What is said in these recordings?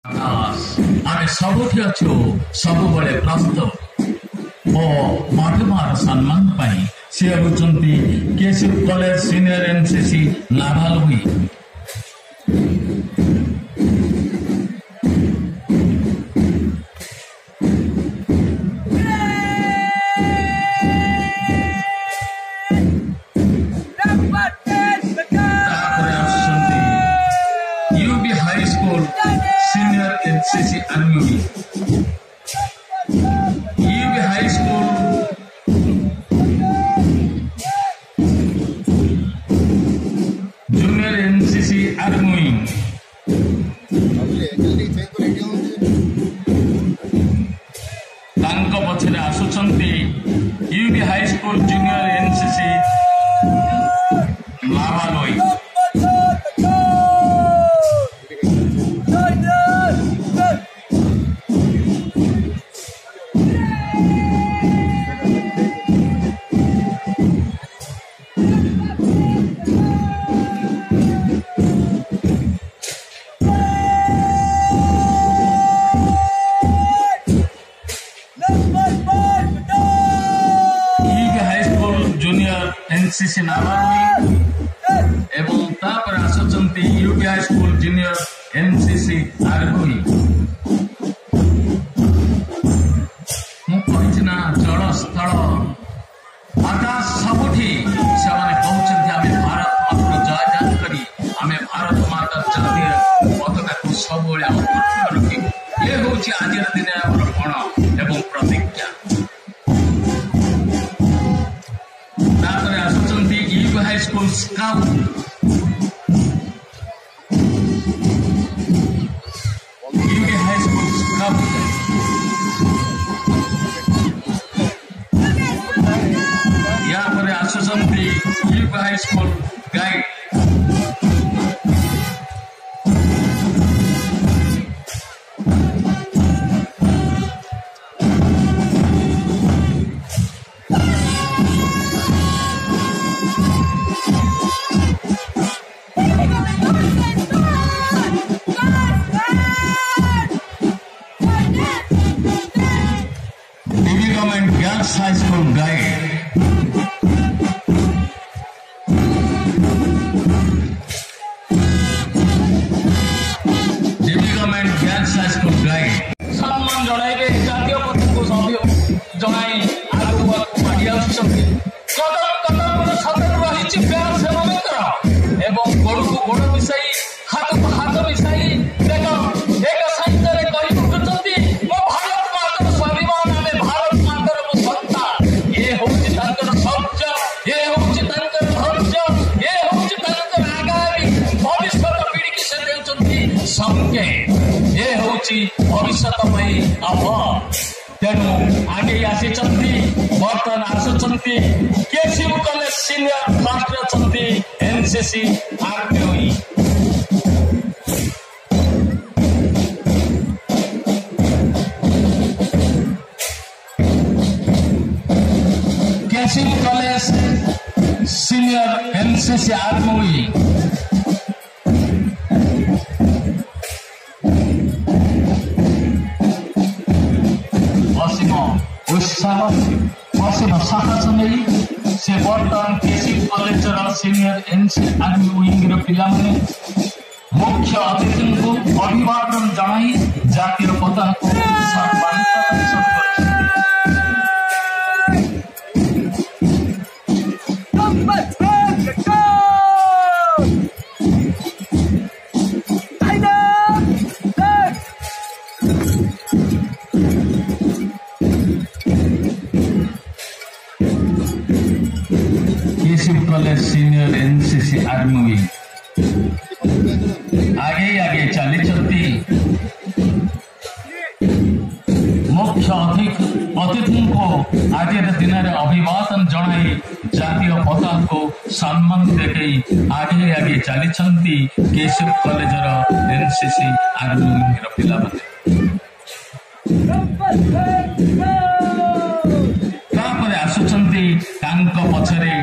आमे सबुठी अच्छु सबु बड़े प्रस्तुत ओ मधुमार सम्मान पाई से होचंती केसीव कॉलेज सीनियर एनसीसी लाभालुई Senior NCC Army UB High School Junior NCC Army तांको पछरे आसुचंती UB High School Junior NCC लाभालोई NCC नामारुई एवं तापर आसुचंती UB High School Junior NCC आरगुई मु कहिना जल स्थल आकाश सबुठी से माने कहउचंती आमे भारत माता जय करी आमे भारत माता जातीय पताका को सबोले अमर रखी ये होची आजिर दिन हमर कोण एवं प्रतिज्ञा UB High School Scout UB High School Scout यहाँ पर आसुचंती UB High School Guide Girls High School Guide DB Government Girls High School Guide सम्मान जणाइबे जातीय पताका सभ्य जणाई आगु माडी आछुछंती कदम कदम सतत रहिछि प्यार सेवामेकर एवं गोड़ को गोड़ मिसाई हाथ को हाथ मिसाई देखो एक साइड रे कहि उठुछंती मो भारत मातर स्वाभिमान आमे भारत मातर मो सत्ता ये होछि तांकर सत्य ये होछि तांकर धैर्य ये होछि तांकर आगामी भविष्य पीढ़ी की से देउछंती संके ये होछि भविष्य पई आभ तेणु आगे आसीचंती बर्तन आसुचंती केसीव कॉलेज सीनियर फर्स्ट अछंती एनसीसी आरपीओई केसीव कॉलेज सीनियर एनसीसी आरपीओई उत्साह पश्चिम साहस नहीं से बर्तमान केसीव college senior NCC army wing पिला मुख्य अतिथि को अभिवादन जनाई जातीय पताका को सम्मानित कॉलेज सीनियर एनसीसी आर्मी आगे आगे चली मुख्य अतिथि को आज दिन में अभिवादन जनाई जातीय पताका को सम्मान देखे आगे आगे चली केसीव कॉलेज एनसीसी आर्मी पिला आसुचंती पछरे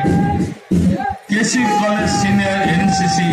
केसीव कॉलेज सीनियर एनसीसी